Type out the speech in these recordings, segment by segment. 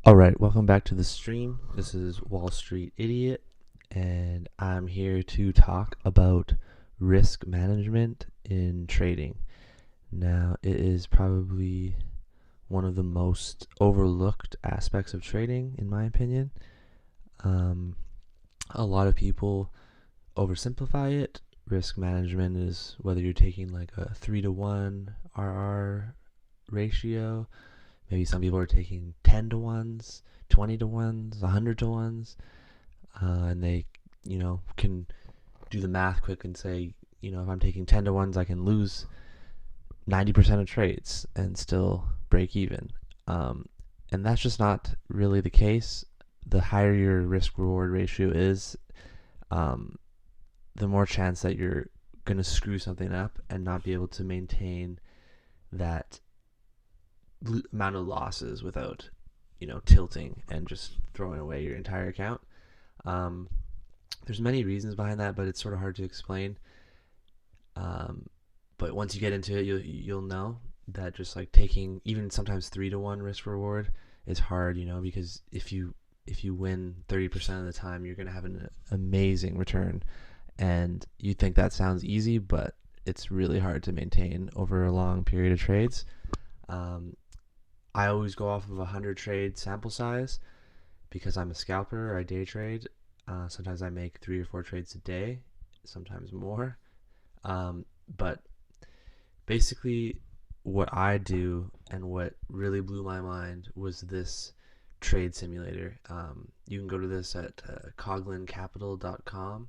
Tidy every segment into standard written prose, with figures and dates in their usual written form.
Alright, welcome back to the stream. This is Wall Street Idiot, and I'm here to talk about risk management in trading. Now, it is probably one of the most overlooked aspects of trading, in my opinion. A lot of people oversimplify it. Risk management is whether you're taking like a 3-to-1 RR ratio. Maybe some people are taking 10 to 1s, 20 to 1s, 100 to 1s, and they, can do the math quick and say, if I'm taking 10 to 1s, I can lose 90% of trades and still break even. And that's just not really the case. The higher your risk reward ratio is, the more chance that you're going to screw something up and not be able to maintain that amount of losses without tilting and just throwing away your entire account. There's many reasons behind that, but it's sort of hard to explain. But once you get into it, you'll know that just like taking even sometimes 3-to-1 risk reward is hard, because if you win 30% of the time, you're going to have an amazing return, and you think that sounds easy, but it's really hard to maintain over a long period of trades. I always go off of a 100 trade sample size because I'm a scalper. I day trade. Sometimes I make 3 or 4 trades a day, sometimes more. But basically, what I do and what really blew my mind was this trade simulator. You can go to this at coglincapital.com.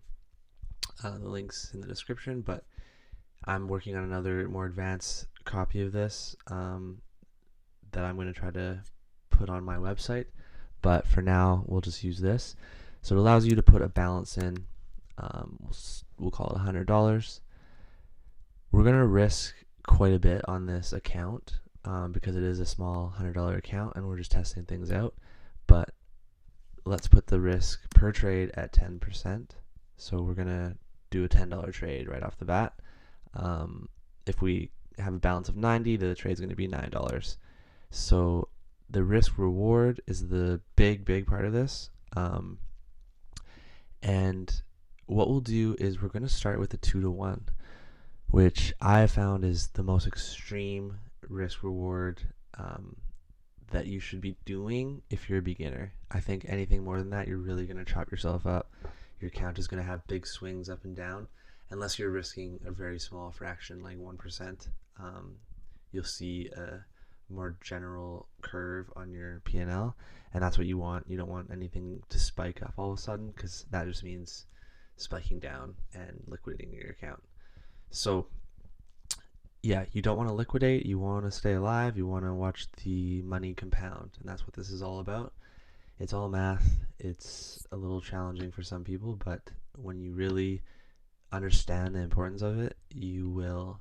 The link's in the description, but I'm working on another more advanced copy of this that I'm going to try to put on my website, but for now we'll just use this. So it allows you to put a balance in. We'll call it $100. We're going to risk quite a bit on this account because it is a small $100 account and we're just testing things out, but let's put the risk per trade at 10%. So we're going to do a $10 trade right off the bat. If we have a balance of 90, the trade's going to be $9. So the risk reward is the big part of this. And what we'll do is we're going to start with a 2-to-1, which I have found is the most extreme risk reward that you should be doing if you're a beginner. I think anything more than that, you're really going to chop yourself up. Your account is going to have big swings up and down, unless you're risking a very small fraction like 1%. You'll see a more general curve on your P&L, and that's what you want. You don't want anything to spike up all of a sudden, because that just means spiking down and liquidating your account. So yeah, you don't want to liquidate, you want to stay alive, you want to watch the money compound, and that's what this is all about. It's all math. It's a little challenging for some people, but when you really understand the importance of it, you will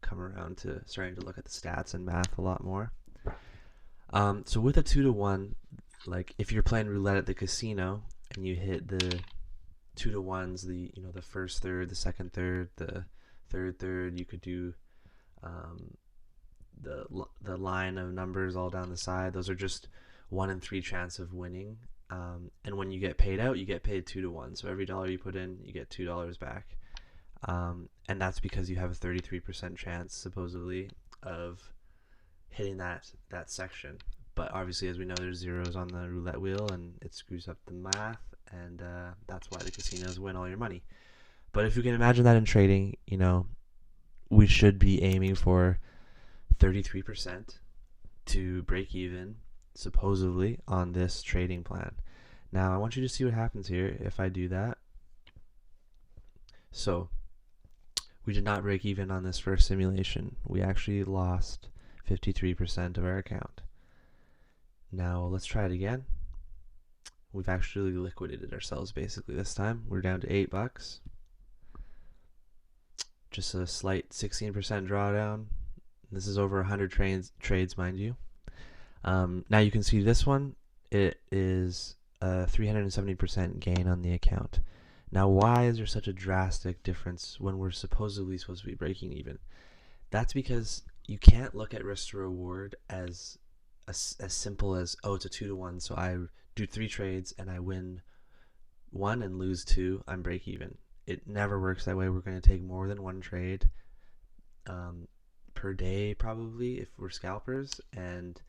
come around to starting to look at the stats and math a lot more. So with a 2-to-1, like if you're playing roulette at the casino and you hit the 2-to-1s, the first third, the second third, the third third, you could do the line of numbers all down the side. Those are just 1 in 3 chance of winning. And when you get paid out, you get paid 2-to-1. So every dollar you put in, you get $2 back. And that's because you have a 33% chance, supposedly, of hitting that section. But obviously, as we know, there's zeros on the roulette wheel, and it screws up the math, and that's why the casinos win all your money. But if you can imagine that in trading, we should be aiming for 33% to break even, supposedly, on this trading plan. Now, I want you to see what happens here if I do that. So we did not break even on this first simulation. We actually lost 53% of our account. Now let's try it again. We've actually liquidated ourselves basically this time. We're down to $8. Just a slight 16% drawdown. This is over 100 trades, mind you. Now you can see this one. It is a 370% gain on the account. Now, why is there such a drastic difference when we're supposed to be breaking even? That's because you can't look at risk to reward as as simple as, oh, it's a 2-to-1, so I do 3 trades and I win 1 and lose 2, I'm break even. It never works that way. We're going to take more than 1 trade per day probably if we're scalpers, and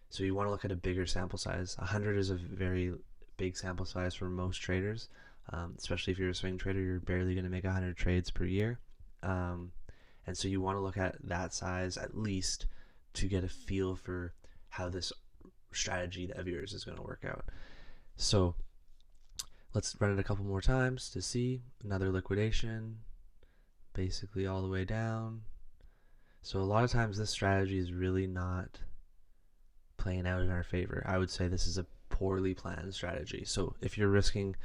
so you want to look at a bigger sample size. 100 is a very big sample size for most traders, especially if you're a swing trader. You're barely going to make 100 trades per year, and so you want to look at that size at least to get a feel for how this strategy of yours is going to work out. So let's run it a couple more times to see. Another liquidation, basically all the way down. So a lot of times this strategy is really not playing out in our favor. I would say this is a poorly planned strategy. So if you're risking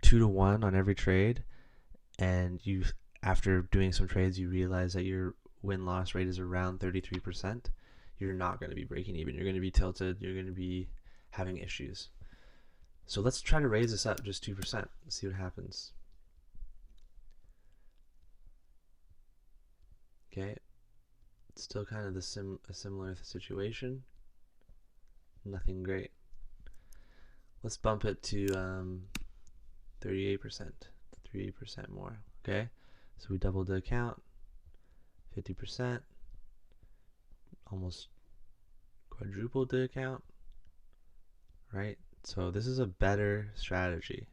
2-to-1 on every trade, and you, after doing some trades, you realize that your win-loss rate is around 33%, you're not going to be breaking even. You're going to be tilted. You're going to be having issues. So let's try to raise this up just 2%. Let's see what happens. Okay, it's still kind of a similar situation. Nothing great. Let's bump it to 38%, 38% more. Okay, so we doubled the account, 50%, almost quadrupled the account, right? So this is a better strategy.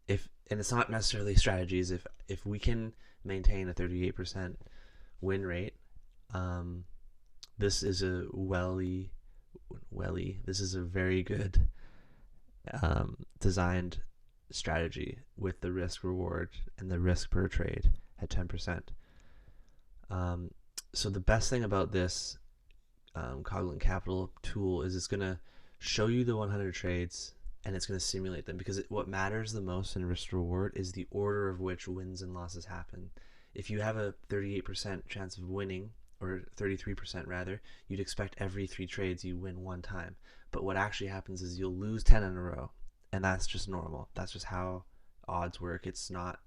And it's not necessarily strategies. If we can maintain a 38% win rate, this is a this is a very good designed strategy with the risk reward and the risk per trade at 10%. So the best thing about this Coglin Capital tool is it's going to show you the 100 trades and it's going to simulate them, because what matters the most in risk reward is the order of which wins and losses happen. If you have a 38% chance of winning, or 33% rather, you'd expect every 3 trades you win 1 time. But what actually happens is you'll lose 10 in a row, and that's just normal. That's just how odds work. It's not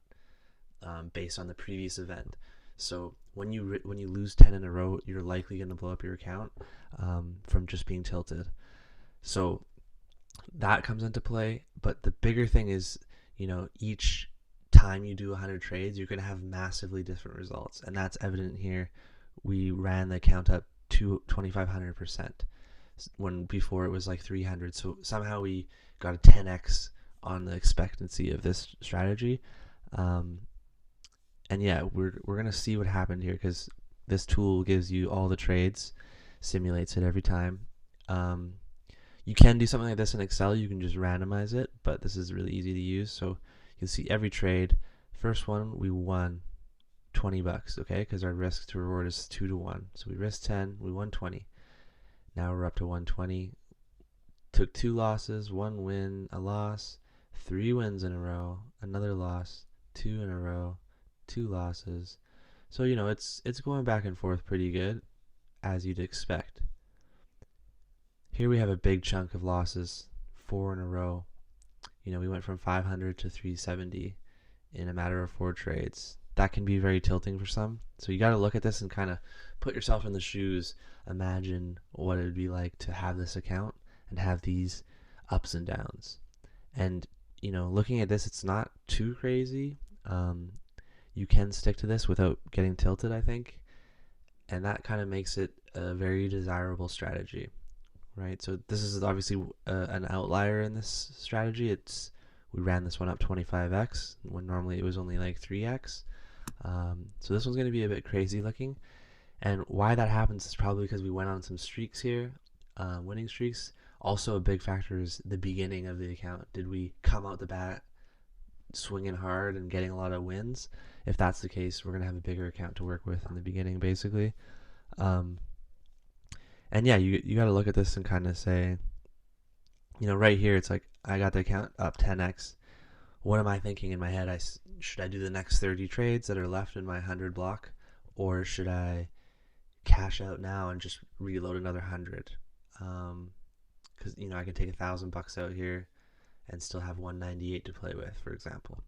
based on the previous event. So when you lose 10 in a row, you're likely going to blow up your account from just being tilted. So that comes into play. But the bigger thing is, each time you do 100 trades, you're going to have massively different results, and that's evident here. We ran the account up to 2,500% when before it was like 300. So somehow we got a 10x on the expectancy of this strategy. And yeah, we're gonna see what happened here, because this tool gives you all the trades, simulates it every time. You can do something like this in Excel. You can just randomize it, but this is really easy to use. So you'll see every trade. First one, we won $20, okay, because our risk to reward is 2-to-1. So we risked 10, we won 20. Now we're up to 120. Took 2 losses, 1 win, a loss, 3 wins in a row, another loss, 2 in a row, 2 losses. So it's going back and forth pretty good, as you'd expect. Here we have a big chunk of losses, 4 in a row. We went from 500 to 370 in a matter of 4 trades. That can be very tilting for some. So you got to look at this and kind of put yourself in the shoes. Imagine what it would be like to have this account and have these ups and downs. And looking at this, it's not too crazy. You can stick to this without getting tilted, I think, and that kind of makes it a very desirable strategy, right? So this is obviously an outlier in this strategy. We ran this one up 25x when normally it was only like 3x. So this one's going to be a bit crazy looking, and why that happens is probably because we went on some streaks here, winning streaks. Also a big factor is the beginning of the account. Did we come out the bat swinging hard and getting a lot of wins? If that's the case, we're going to have a bigger account to work with in the beginning, basically. And yeah, you got to look at this and kind of say, right here, it's like I got the account up 10x. What am I thinking in my head? Should I do the next 30 trades that are left in my 100 block, or should I cash out now and just reload another 100? Because I can take $1,000 out here and still have 198 to play with, for example.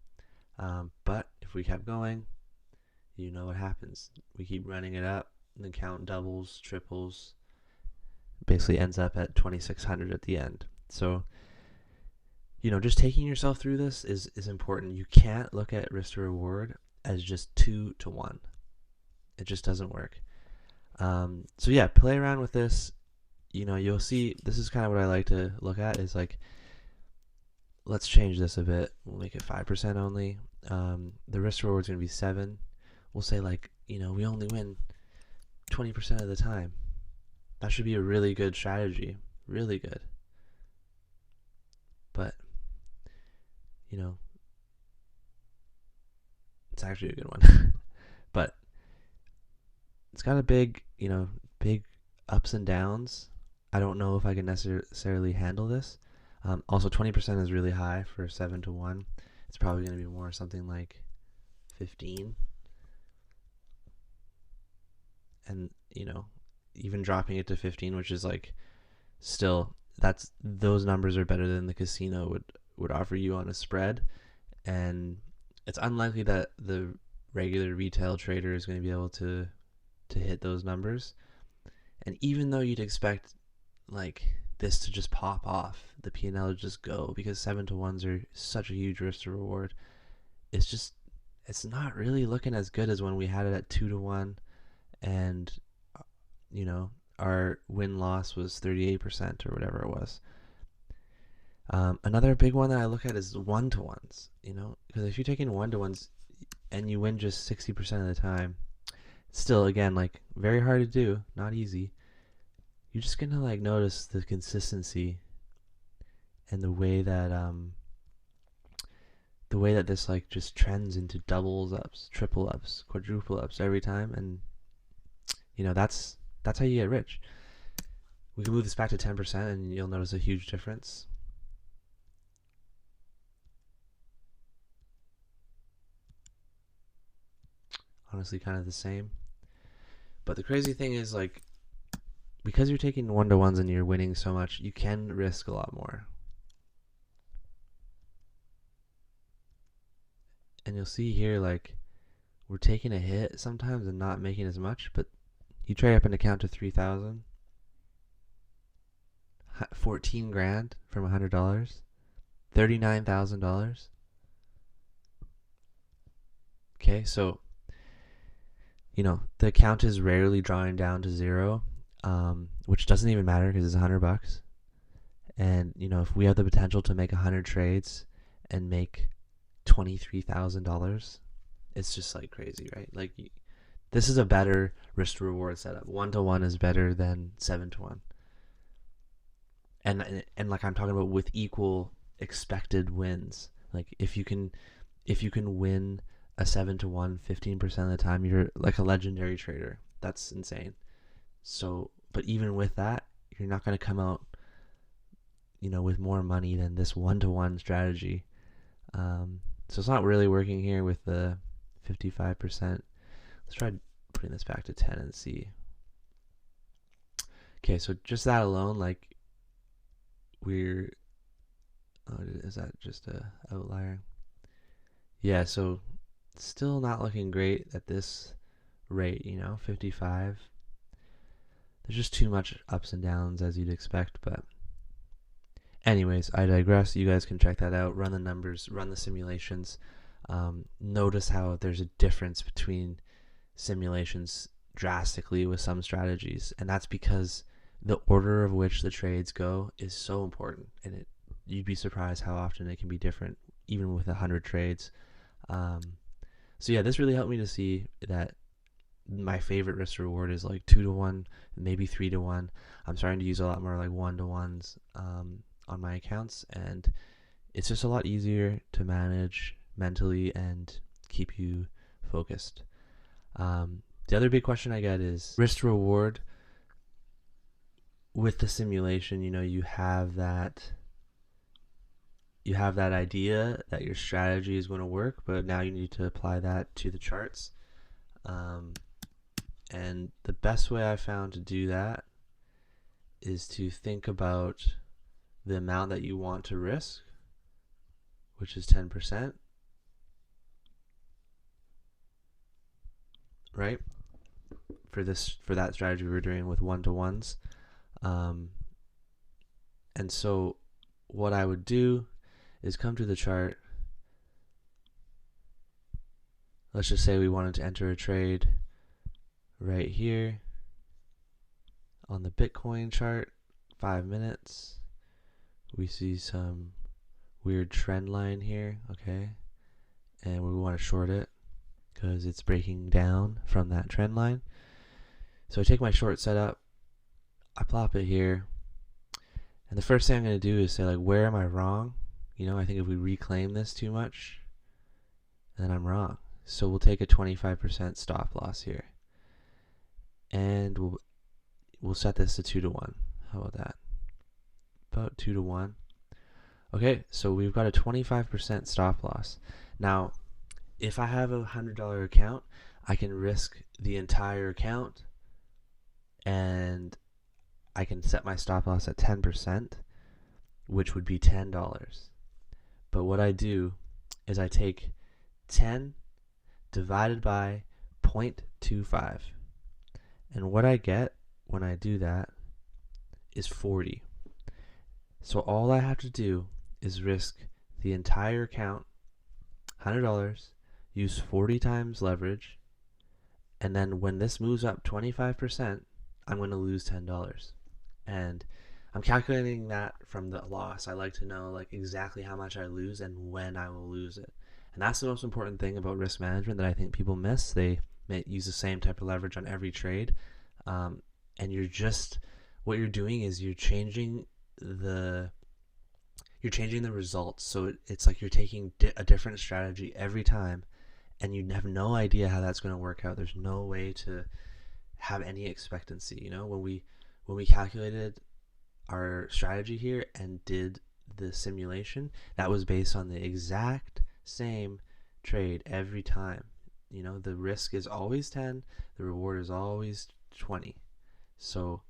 But if we kept going, what happens. We keep running it up, the account doubles, triples, basically ends up at 2,600 at the end. So, just taking yourself through this is important. You can't look at risk to reward as just 2 to 1. It just doesn't work. So yeah, play around with this. You'll see, this is kind of what I like to look at is like, let's change this a bit. We'll make it 5% only. The risk to reward is going to be 7. We'll say like, we only win 20% of the time. That should be a really good strategy. Really good. But, it's actually a good one. But it's got a big ups and downs. I don't know if I can necessarily handle this. Also, 20% is really high for 7 to 1. It's probably going to be more something like 15. And, even dropping it to 15, which is like still, those numbers are better than the casino would offer you on a spread. And it's unlikely that the regular retail trader is going to be able to hit those numbers. And even though you'd expect like this to just pop off, the P&L to just go, because 7 to 1s are such a huge risk to reward, it's not really looking as good as when we had it at 2 to 1, and our win-loss was 38% or whatever it was. Another big one that I look at is 1 to 1s, because if you're taking 1 to 1s and you win just 60% of the time, still, again, like, very hard to do, not easy. You're just gonna like notice the consistency and the way that this like just trends into doubles ups, triple ups, quadruple ups every time, and that's how you get rich. We can move this back to 10% and you'll notice a huge difference. Honestly, kind of the same. But the crazy thing is, like, because you're taking 1 to 1s and you're winning so much, you can risk a lot more. And you'll see here, like, we're taking a hit sometimes and not making as much, but you trade up an account to 3,000, 14 grand from $100, $39,000. Okay, so the account is rarely drawing down to zero, which doesn't even matter because it's $100. And if we have the potential to make 100 trades and make $23,000, it's just like crazy, right? Like, this is a better risk to reward setup. 1 to 1 is better than 7 to 1. And like I'm talking about with equal expected wins. Like if you can win a 7 to 1 15% of the time, you're like a legendary trader. That's insane. So, but even with that, you're not going to come out with more money than this 1 to 1 strategy. So it's not really working here with the 55%. Let's try putting this back to 10 and see. Okay, so just that alone, like, is that just a outlier? Yeah, so still not looking great at this rate, 55. There's just too much ups and downs as you'd expect, but anyways, I digress. You guys can check that out, run the numbers, run the simulations. Notice how there's a difference between simulations drastically with some strategies, and that's because the order of which the trades go is so important, and you'd be surprised how often it can be different even with 100 trades. So yeah, this really helped me to see that my favorite risk to reward is like 2 to 1, maybe 3 to 1. I'm starting to use a lot more like 1 to 1s on my accounts, and it's just a lot easier to manage mentally and keep you focused. The other big question I get is risk to reward. With the simulation, you have that idea that your strategy is going to work, but now you need to apply that to the charts. And the best way I found to do that is to think about the amount that you want to risk, which is 10%, right? For that strategy we were doing with 1 to 1s. Um, and so what I would do is come to the chart. Let's just say we wanted to enter a trade right here on the Bitcoin chart, 5 minutes. We see some weird trend line here, okay? And we want to short it because it's breaking down from that trend line. So I take my short setup, I plop it here, and the first thing I'm going to do is say, like, where am I wrong? I think if we reclaim this too much, then I'm wrong. So we'll take a 25% stop loss here, and we'll set this to 2 to 1. How about that? About 2 to 1. Okay, so we've got a 25% stop loss. Now, if I have a $100 account, I can risk the entire account, and I can set my stop loss at 10%, which would be $10. But what I do is I take 10 divided by 0.25. And what I get when I do that is 40. So all I have to do is risk the entire account, $100, use 40 times leverage, and then when this moves up 25%, I'm going to lose $10. And I'm calculating that from the loss. I like to know like exactly how much I lose and when I will lose it. And that's the most important thing about risk management that I think people miss. They may use the same type of leverage on every trade, and what you're doing is you're changing the results. So it's like you're taking a different strategy every time, and you have no idea how that's going to work out. There's no way to have any expectancy. When we calculated our strategy here and did the simulation, that was based on the exact same trade every time. The risk is always 10, the reward is always 20. So,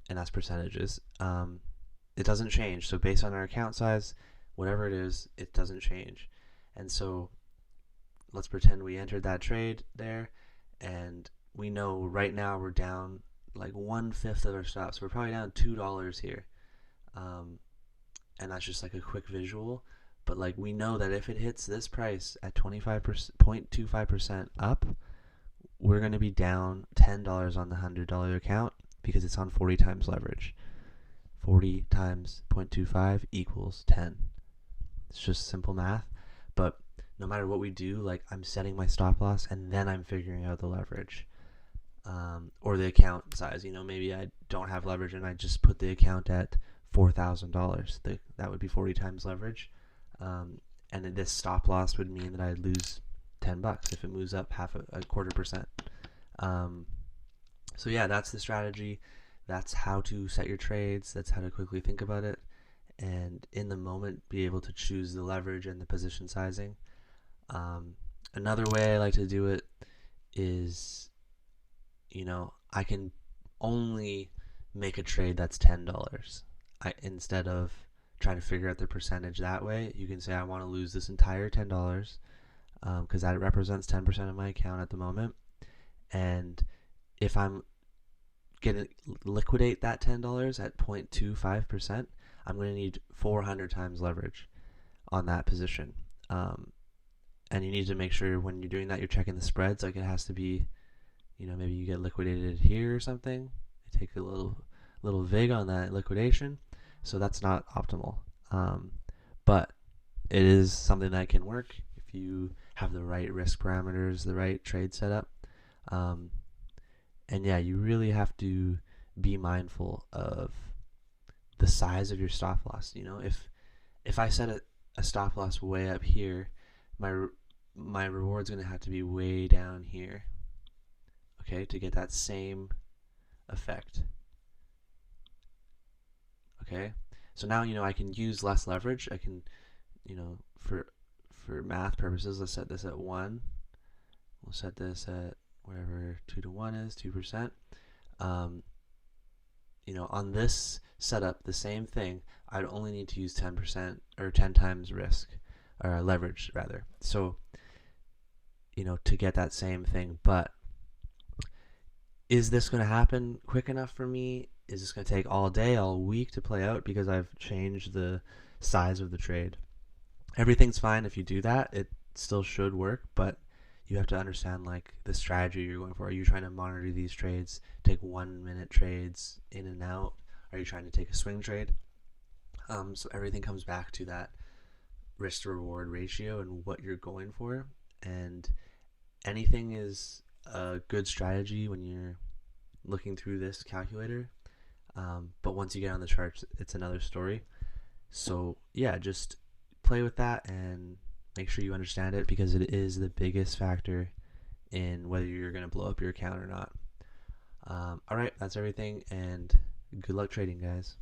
and that's percentages. It doesn't change. So based on our account size, whatever it is, it doesn't change. And so let's pretend we entered that trade there, and we know right now we're down like 1/5 of our stops. We're probably down $2 here, and that's just like a quick visual. But like we know that if it hits this price at 0.25% up, we're going to be down $10 on the $100 account because it's on 40 times leverage. 40 times 0.25 equals 10. It's just simple math. But no matter what we do, like I'm setting my stop loss and then I'm figuring out the leverage. Or the account size. Maybe I don't have leverage and I just put the account at $4,000. That would be 40 times leverage. And this stop loss would mean that I'd lose $10 if it moves up a quarter percent. So yeah, that's the strategy. That's how to set your trades. That's how to quickly think about it, and in the moment be able to choose the leverage and the position sizing. Another way I like to do it is, I can only make a trade that's $10. Instead of trying to figure out the percentage that way, you can say I want to lose this entire $10 because that represents 10% of my account at the moment. And if I'm going to liquidate that $10 at 0.25%, I'm going to need 400 times leverage on that position. And you need to make sure when you're doing that, you're checking the spreads. Like it has to be, maybe you get liquidated here or something. You take a little vig on that liquidation. So that's not optimal. But it is something that can work if you have the right risk parameters, the right trade setup. And yeah, you really have to be mindful of the size of your stop loss. If I set a stop loss way up here, my reward's going to have to be way down here, okay, to get that same effect. Okay, so now I can use less leverage. I can, for math purposes, let's set this at 1. We'll set this at wherever 2 to 1 is, 2%. On this setup, the same thing, I'd only need to use 10% or 10 times risk, or leverage rather. So, to get that same thing. But is this going to happen quick enough for me? is this going to take all day, all week to play out because I've changed the size of the trade? Everything's fine if you do that. It still should work, but you have to understand like the strategy you're going for. Are you trying to monitor these trades, take 1 minute trades in and out? Are you trying to take a swing trade? So everything comes back to that risk to reward ratio and what you're going for. And anything is a good strategy when you're looking through this calculator. But once you get on the charts, it's another story. So yeah, just play with that and make sure you understand it, because it is the biggest factor in whether you're going to blow up your account or not. All right, that's everything, and good luck trading, guys.